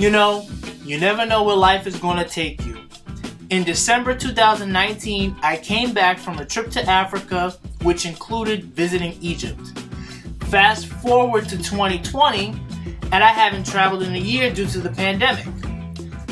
You know, you never know where life is going to take you. In December 2019, I came back from a trip to Africa, which included visiting Egypt. Fast forward to 2020, and I haven't traveled in a year due to the pandemic.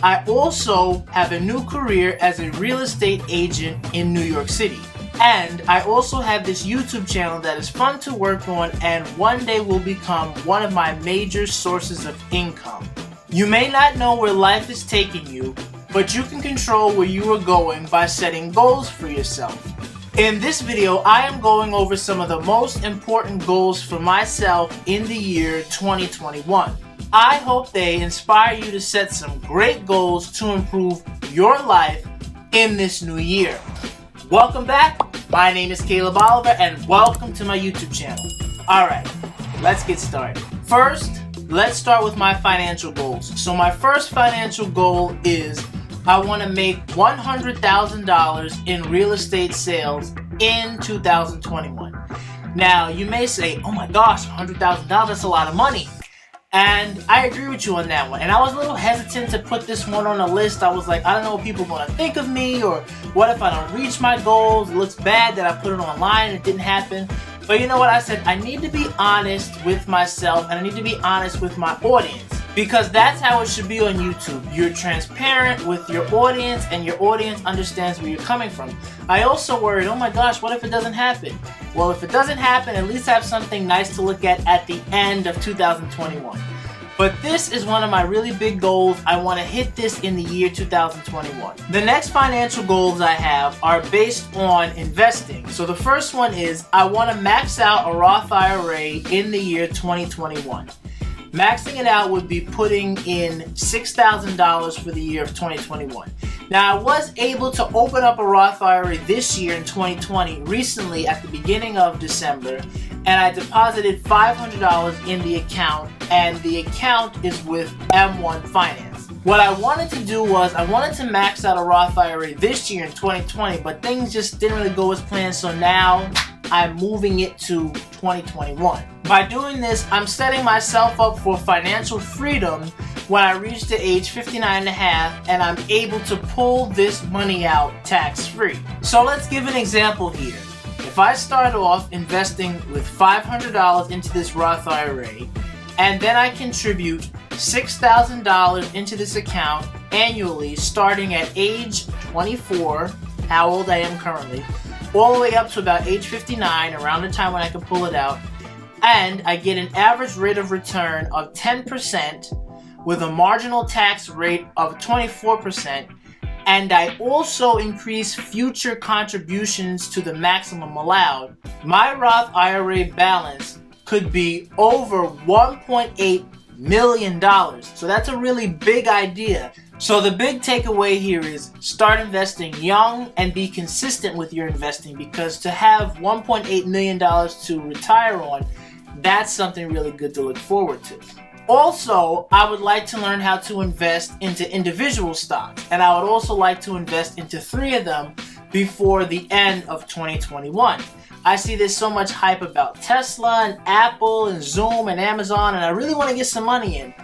I also have a new career as a real estate agent in New York City. And I also have this YouTube channel that is fun to work on and one day will become one of my major sources of income. You may not know where life is taking you, but you can control where you are going by setting goals for yourself. In this video, I am going over some of the most important goals for myself in the year 2021. I hope they inspire you to set some great goals to improve your life in this new year. Welcome back. My name is Caleb Oliver and welcome to my YouTube channel. Alright, let's get started. First, let's start with my financial goals. So my first financial goal is I want to make $100,000 in real estate sales in 2021. Now, you may say, oh my gosh, $100,000, that's a lot of money. And I agree with you on that one. And I was a little hesitant to put this one on the list. I was like, I don't know what people are going to think of me, or what if I don't reach my goals? It looks bad that I put it online and it didn't happen. But you know what? I said, I need to be honest with myself and I need to be honest with my audience. Because that's how it should be on YouTube. You're transparent with your audience and your audience understands where you're coming from. I also worried, oh my gosh, what if it doesn't happen? Well, if it doesn't happen, at least have something nice to look at the end of 2021. But this is one of my really big goals. I want to hit this in the year 2021. The next financial goals I have are based on investing. So the first one is I want to max out a Roth IRA in the year 2021. Maxing it out would be putting in $6,000 for the year of 2021. Now, I was able to open up a Roth IRA this year in 2020, recently at the beginning of December, and I deposited $500 in the account, and the account is with M1 Finance. What I wanted to do was I wanted to max out a Roth IRA this year in 2020, but things just didn't really go as planned, so now I'm moving it to 2021. By doing this, I'm setting myself up for financial freedom when I reach the age 59 and a half and I'm able to pull this money out tax-free. So let's give an example here. If I start off investing with $500 into this Roth IRA and then I contribute $6,000 into this account annually starting at age 24, how old I am currently, all the way up to about age 59, around the time when I can pull it out, and I get an average rate of return of 10% with a marginal tax rate of 24%, and I also increase future contributions to the maximum allowed, my Roth IRA balance could be over $1.8 million. So that's a really big idea. So the big takeaway here is start investing young and be consistent with your investing, because to have $1.8 million to retire on, that's something really good to look forward to. Also, I would like to learn how to invest into individual stocks, and I would also like to invest into 3 of them before the end of 2021. I see there's so much hype about Tesla and Apple and Zoom and Amazon, and I really want to get some money in.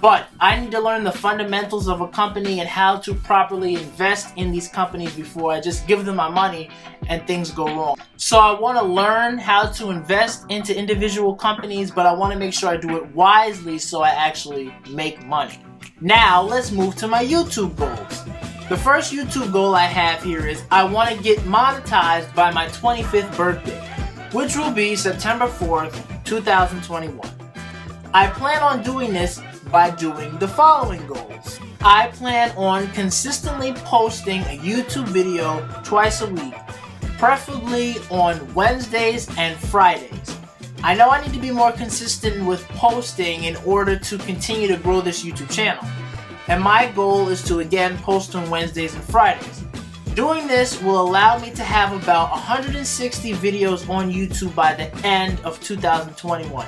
But I need to learn the fundamentals of a company and how to properly invest in these companies before I just give them my money and things go wrong. So I want to learn how to invest into individual companies, but I want to make sure I do it wisely so I actually make money. Now let's move to my YouTube goals. The first YouTube goal I have here is I want to get monetized by my 25th birthday, which will be September 4th, 2021. I plan on doing this by doing the following goals. I plan on consistently posting a YouTube video twice a week, preferably on Wednesdays and Fridays. I know I need to be more consistent with posting in order to continue to grow this YouTube channel. And my goal is to again post on Wednesdays and Fridays. Doing this will allow me to have about 160 videos on YouTube by the end of 2021.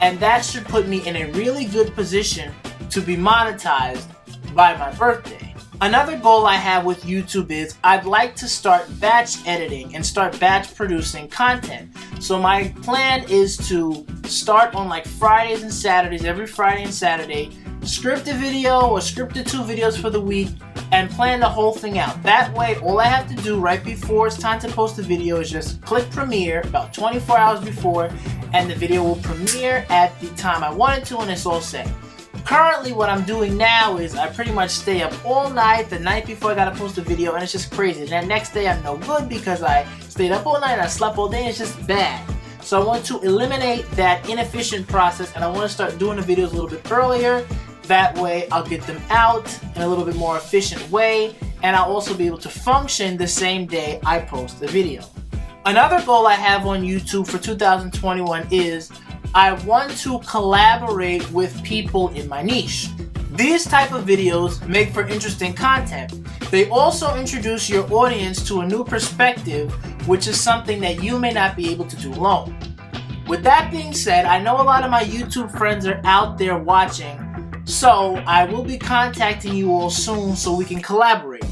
And that should put me in a really good position to be monetized by my birthday. Another goal I have with YouTube is I'd like to start batch editing and start batch producing content. So my plan is to start on like Fridays and Saturdays, every Friday and Saturday, script a video or script the 2 videos for the week and plan the whole thing out. That way, all I have to do right before it's time to post the video is just click premiere about 24 hours before, and the video will premiere at the time I want it to, and it's all set. Currently, what I'm doing now is I pretty much stay up all night the night before I gotta post a video, and it's just crazy. And then next day I'm no good because I stayed up all night and I slept all day, and it's just bad. So I want to eliminate that inefficient process, and I want to start doing the videos a little bit earlier. That way I'll get them out in a little bit more efficient way, and I'll also be able to function the same day I post the video. Another goal I have on YouTube for 2021 is I want to collaborate with people in my niche. These type of videos make for interesting content. They also introduce your audience to a new perspective, which is something that you may not be able to do alone. With that being said, I know a lot of my YouTube friends are out there watching, so I will be contacting you all soon so we can collaborate.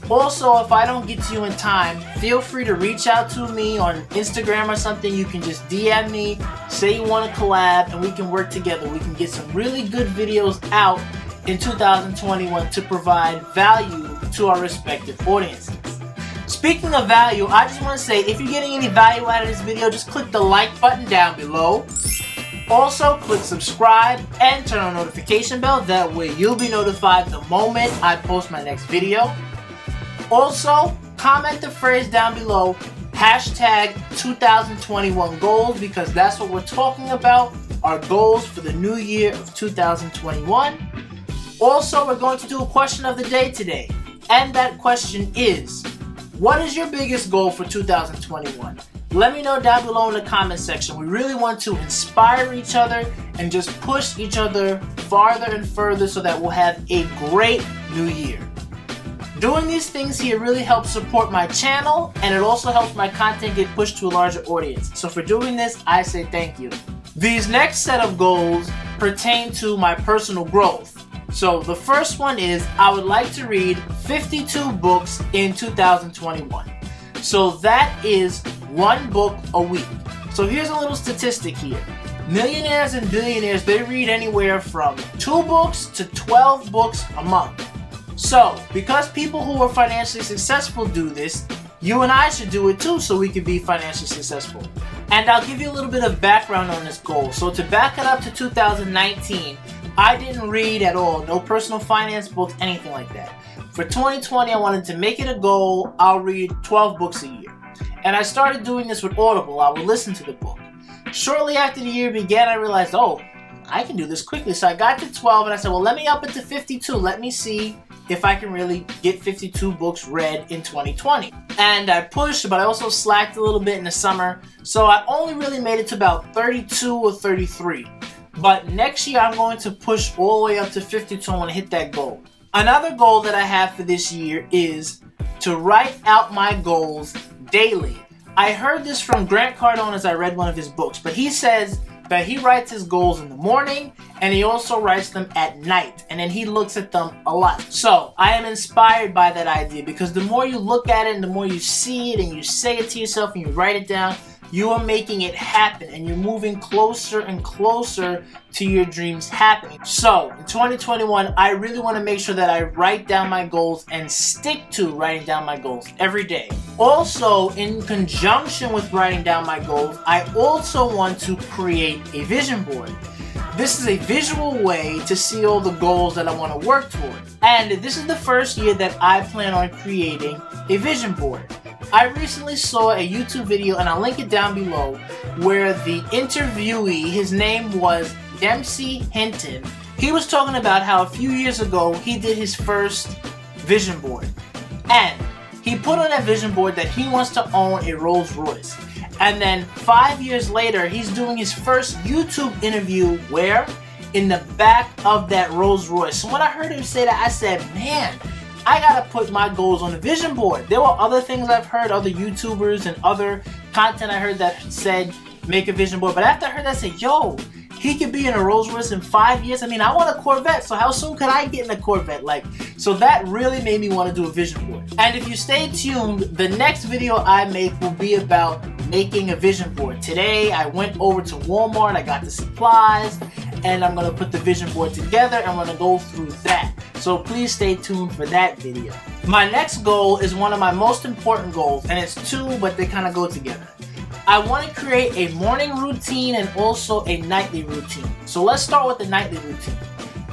Also, if I don't get to you in time, feel free to reach out to me on Instagram or something. You can just DM me, say you want to collab, and we can work together. We can get some really good videos out in 2021 to provide value to our respective audiences. Speaking of value, I just want to say, if you're getting any value out of this video, just click the like button down below. Also, click subscribe and turn on the notification bell. That way you'll be notified the moment I post my next video. Also, comment the phrase down below, hashtag 2021 goals, because that's what we're talking about, our goals for the new year of 2021. Also, we're going to do a question of the day today, and that question is, what is your biggest goal for 2021? Let me know down below in the comment section. We really want to inspire each other and just push each other farther and further so that we'll have a great new year. Doing these things here really helps support my channel, and it also helps my content get pushed to a larger audience. So for doing this, I say thank you. These next set of goals pertain to my personal growth. So the first one is I would like to read 52 books in 2021. So that is 1 book a week. So here's a little statistic here. Millionaires and billionaires, they read anywhere from 2 books to 12 books a month. So, because people who are financially successful do this, you and I should do it too so we can be financially successful. And I'll give you a little bit of background on this goal. So to back it up to 2019, I didn't read at all, no personal finance books, anything like that. For 2020, I wanted to make it a goal, I'll read 12 books a year. And I started doing this with Audible. I would listen to the book. Shortly after the year began, I realized, oh, I can do this quickly. So I got to 12 and I said, well, let me up it to 52. Let me see if I can really get 52 books read in 2020. And I pushed, but I also slacked a little bit in the summer. So I only really made it to about 32 or 33. But next year, I'm going to push all the way up to 52. I want to hit that goal. Another goal that I have for this year is to write out my goals daily. I heard this from Grant Cardone as I read one of his books, but he says that he writes his goals in the morning and he also writes them at night, and then he looks at them a lot. So I am inspired by that idea, because the more you look at it and the more you see it and you say it to yourself and you write it down, you are making it happen and you're moving closer and closer to your dreams happening. So in 2021, I really want to make sure that I write down my goals and stick to writing down my goals every day. Also, in conjunction with writing down my goals, I also want to create a vision board. This is a visual way to see all the goals that I want to work towards. And this is the first year that I plan on creating a vision board. I recently saw a YouTube video, and I'll link it down below, where the interviewee, his name was Dempsey Hinton, he was talking about how a few years ago he did his first vision board. And he put on that vision board that he wants to own a Rolls Royce. And then 5 years later, he's doing his first YouTube interview where? In the back of that Rolls Royce. So when I heard him say that, I said, man, I gotta put my goals on the vision board. There were other things I've heard, other YouTubers and other content I heard that said make a vision board. But after I heard that, I said, yo, he could be in a Rolls Royce in 5 years. I mean, I want a Corvette, so how soon could I get in a Corvette? So that really made me want to do a vision board. And if you stay tuned, the next video I make will be about making a vision board. Today, I went over to Walmart, I got the supplies, and I'm going to put the vision board together and I'm going to go through that. So please stay tuned for that video. My next goal is one of my most important goals, and it's two, but they kind of go together. I want to create a morning routine and also a nightly routine. So let's start with the nightly routine.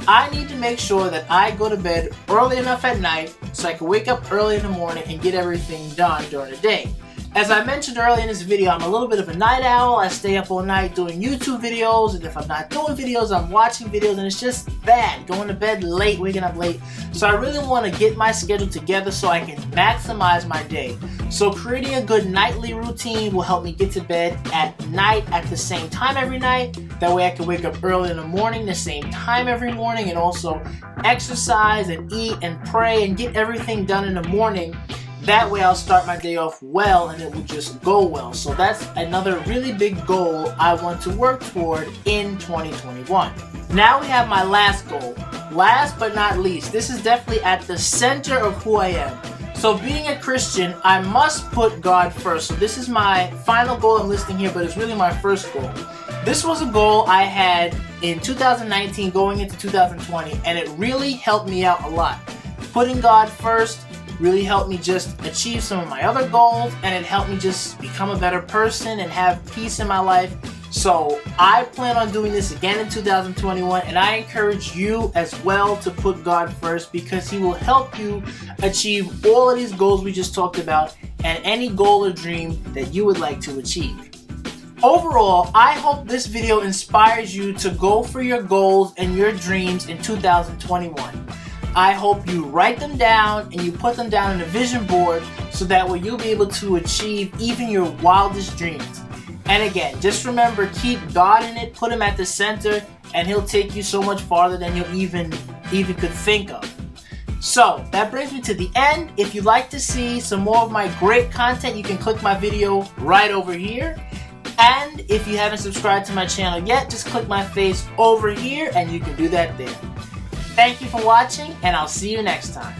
I need to make sure that I go to bed early enough at night so I can wake up early in the morning and get everything done during the day. As I mentioned earlier in this video, I'm a little bit of a night owl. I stay up all night doing YouTube videos, and if I'm not doing videos, I'm watching videos, and it's just bad. Going to bed late, waking up late. So I really want to get my schedule together so I can maximize my day. So creating a good nightly routine will help me get to bed at night at the same time every night. That way I can wake up early in the morning, the same time every morning, and also exercise and eat and pray and get everything done in the morning. That way I'll start my day off well and it will just go well. So that's another really big goal I want to work toward in 2021. Now we have my last goal. Last but not least, this is definitely at the center of who I am. So being a Christian, I must put God first. So this is my final goal I'm listing here, but it's really my first goal. This was a goal I had in 2019 going into 2020, and it really helped me out a lot. Putting God first really helped me just achieve some of my other goals, and it helped me just become a better person and have peace in my life. So I plan on doing this again in 2021, and I encourage you as well to put God first, because He will help you achieve all of these goals we just talked about and any goal or dream that you would like to achieve. Overall, I hope this video inspires you to go for your goals and your dreams in 2021. I hope you write them down and you put them down in a vision board so that way you'll be able to achieve even your wildest dreams. And again, just remember, keep God in it, put Him at the center, and He'll take you so much farther than you even could think of. So that brings me to the end. If you'd like to see some more of my great content, you can click my video right over here. And if you haven't subscribed to my channel yet, just click my face over here and you can do that there. Thank you for watching, and I'll see you next time.